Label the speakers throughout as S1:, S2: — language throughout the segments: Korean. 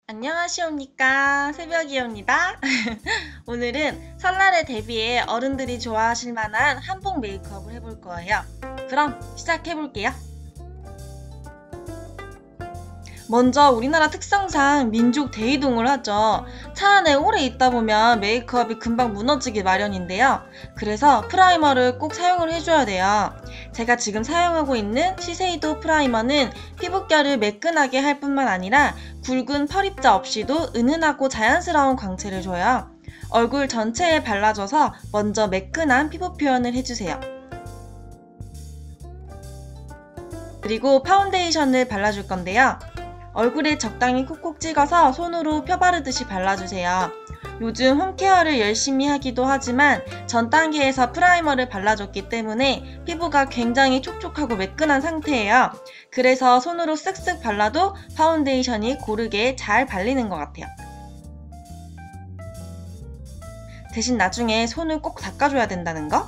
S1: 안녕하시옵니까. 새벽이옵니다. 오늘은 설날에 대비해 어른들이 좋아하실 만한 한복 메이크업을 해볼 거예요. 그럼 시작해볼게요. 먼저 우리나라 특성상 민족 대이동을 하죠. 차 안에 오래 있다 보면 메이크업이 금방 무너지기 마련인데요. 그래서 프라이머를 꼭 사용을 해줘야 돼요. 제가 지금 사용하고 있는 시세이도 프라이머는 피부결을 매끈하게 할 뿐만 아니라 굵은 펄입자 없이도 은은하고 자연스러운 광채를 줘요. 얼굴 전체에 발라줘서 먼저 매끈한 피부 표현을 해주세요. 그리고 파운데이션을 발라줄 건데요. 얼굴에 적당히 콕콕 찍어서 손으로 펴바르듯이 발라주세요. 요즘 홈케어를 열심히 하기도 하지만 전 단계에서 프라이머를 발라줬기 때문에 피부가 굉장히 촉촉하고 매끈한 상태예요. 그래서 손으로 쓱쓱 발라도 파운데이션이 고르게 잘 발리는 것 같아요. 대신 나중에 손을 꼭 닦아줘야 된다는 거?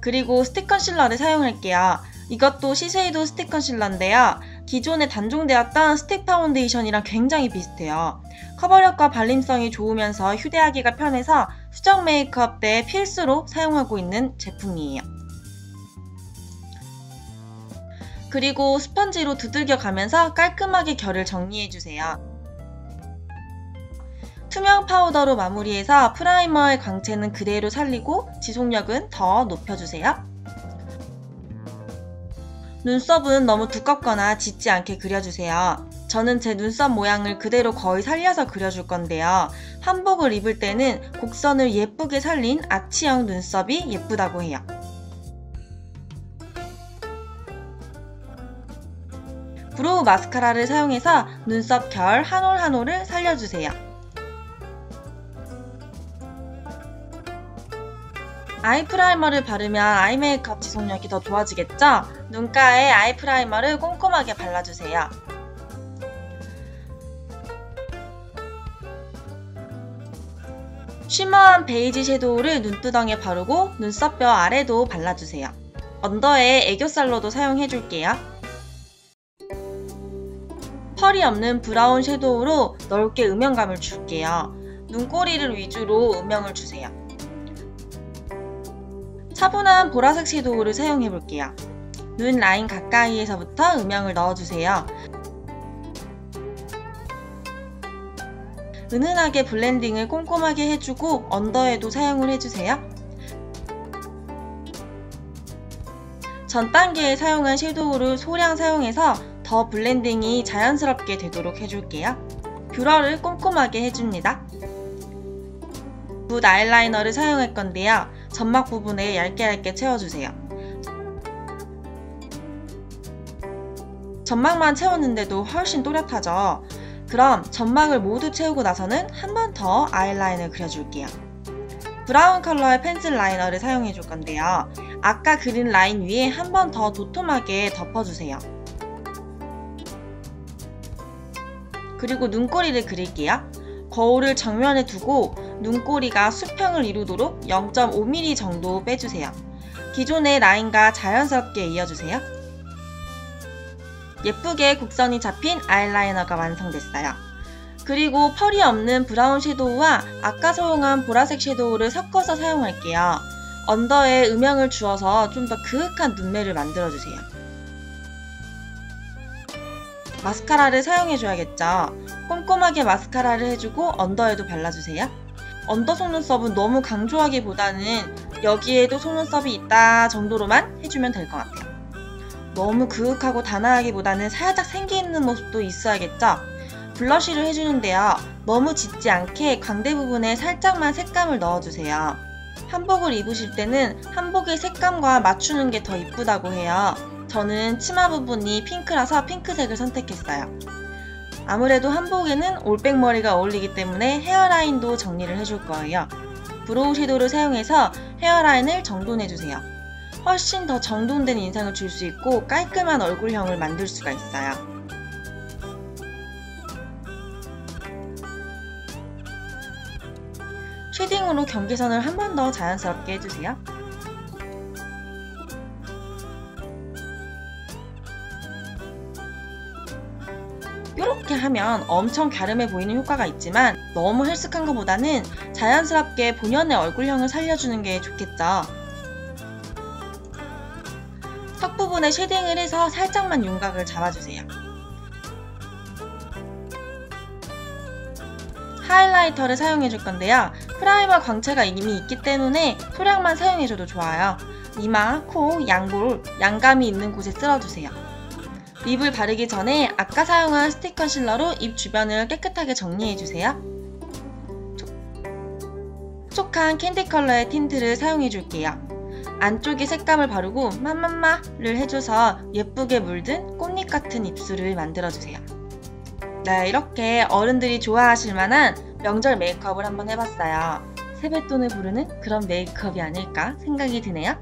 S1: 그리고 스틱 컨실러를 사용할게요. 이것도 시세이도 스틱 컨실러인데요. 기존에 단종되었던 스틱 파운데이션이랑 굉장히 비슷해요. 커버력과 발림성이 좋으면서 휴대하기가 편해서 수정 메이크업 때 필수로 사용하고 있는 제품이에요. 그리고 스펀지로 두들겨 가면서 깔끔하게 결을 정리해주세요. 투명 파우더로 마무리해서 프라이머의 광채는 그대로 살리고 지속력은 더 높여주세요. 눈썹은 너무 두껍거나 짙지 않게 그려주세요. 저는 제 눈썹 모양을 그대로 거의 살려서 그려줄 건데요. 한복을 입을 때는 곡선을 예쁘게 살린 아치형 눈썹이 예쁘다고 해요. 브로우 마스카라를 사용해서 눈썹 결 한 올 한 올을 살려주세요. 아이 프라이머를 바르면 아이 메이크업 지속력이 더 좋아지겠죠? 눈가에 아이 프라이머를 꼼꼼하게 발라주세요. 쉬머한 베이지 섀도우를 눈두덩이에 바르고 눈썹뼈 아래도 발라주세요. 언더에 애교살로도 사용해줄게요. 펄이 없는 브라운 섀도우로 넓게 음영감을 줄게요. 눈꼬리를 위주로 음영을 주세요. 차분한 보라색 섀도우를 사용해볼게요. 눈 라인 가까이에서부터 음영을 넣어주세요. 은은하게 블렌딩을 꼼꼼하게 해주고 언더에도 사용을 해주세요. 전 단계에 사용한 섀도우를 소량 사용해서 더 블렌딩이 자연스럽게 되도록 해줄게요. 뷰러를 꼼꼼하게 해줍니다. 붓 아이라이너를 사용할 건데요. 점막 부분에 얇게 채워주세요. 점막만 채웠는데도 훨씬 또렷하죠? 그럼 점막을 모두 채우고 나서는 한 번 더 아이라인을 그려줄게요. 브라운 컬러의 펜슬 라이너를 사용해 줄 건데요. 아까 그린 라인 위에 한 번 더 도톰하게 덮어주세요. 그리고 눈꼬리를 그릴게요. 거울을 정면에 두고 눈꼬리가 수평을 이루도록 0.5mm 정도 빼주세요. 기존의 라인과 자연스럽게 이어주세요. 예쁘게 곡선이 잡힌 아이라이너가 완성됐어요. 그리고 펄이 없는 브라운 섀도우와 아까 사용한 보라색 섀도우를 섞어서 사용할게요. 언더에 음영을 주어서 좀 더 그윽한 눈매를 만들어주세요. 마스카라를 사용해줘야겠죠. 꼼꼼하게 마스카라를 해주고 언더에도 발라주세요. 언더 속눈썹은 너무 강조하기보다는 여기에도 속눈썹이 있다 정도로만 해주면 될 것 같아요. 너무 그윽하고 단아하기보다는 살짝 생기 있는 모습도 있어야겠죠? 블러쉬를 해주는데요. 너무 짙지 않게 광대 부분에 살짝만 색감을 넣어주세요. 한복을 입으실 때는 한복의 색감과 맞추는 게 더 이쁘다고 해요. 저는 치마 부분이 핑크라서 핑크색을 선택했어요. 아무래도 한복에는 올백머리가 어울리기 때문에 헤어라인도 정리를 해줄 거예요. 브로우 섀도우를 사용해서 헤어라인을 정돈해주세요. 훨씬 더 정돈된 인상을 줄 수 있고 깔끔한 얼굴형을 만들 수가 있어요. 쉐딩으로 경계선을 한 번 더 자연스럽게 해주세요. 이렇게 하면 엄청 갸름해 보이는 효과가 있지만 너무 헬스한 것보다는 자연스럽게 본연의 얼굴형을 살려주는 게 좋겠죠. 턱 부분에 쉐딩을 해서 살짝만 윤곽을 잡아주세요. 하이라이터를 사용해줄 건데요. 프라이머 광채가 이미 있기 때문에 소량만 사용해줘도 좋아요. 이마, 코, 양볼, 양감이 있는 곳에 쓸어주세요. 립을 바르기 전에 아까 사용한 스틱 컨실러로 입 주변을 깨끗하게 정리해주세요. 촉촉한 캔디 컬러의 틴트를 사용해줄게요. 안쪽에 색감을 바르고 마마마를 해줘서 예쁘게 물든 꽃잎 같은 입술을 만들어주세요. 네, 이렇게 어른들이 좋아하실 만한 명절 메이크업을 한번 해봤어요. 세뱃돈을 부르는 그런 메이크업이 아닐까 생각이 드네요.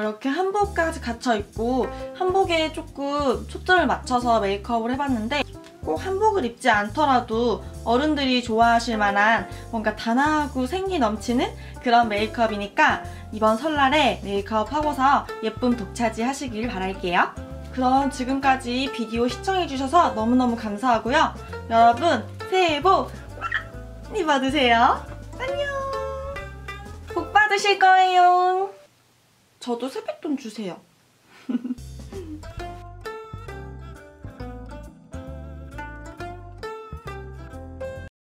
S1: 이렇게 한복까지 갇혀있고 한복에 조금 초점을 맞춰서 메이크업을 해봤는데 꼭 한복을 입지 않더라도 어른들이 좋아하실 만한 뭔가 단아하고 생기 넘치는 그런 메이크업이니까 이번 설날에 메이크업 하고서 예쁨 독차지 하시길 바랄게요. 그럼 지금까지 비디오 시청해주셔서 너무너무 감사하고요. 여러분 새해 복 많이 받으세요. 안녕. 복 받으실 거예요. 저도 세뱃돈 주세요.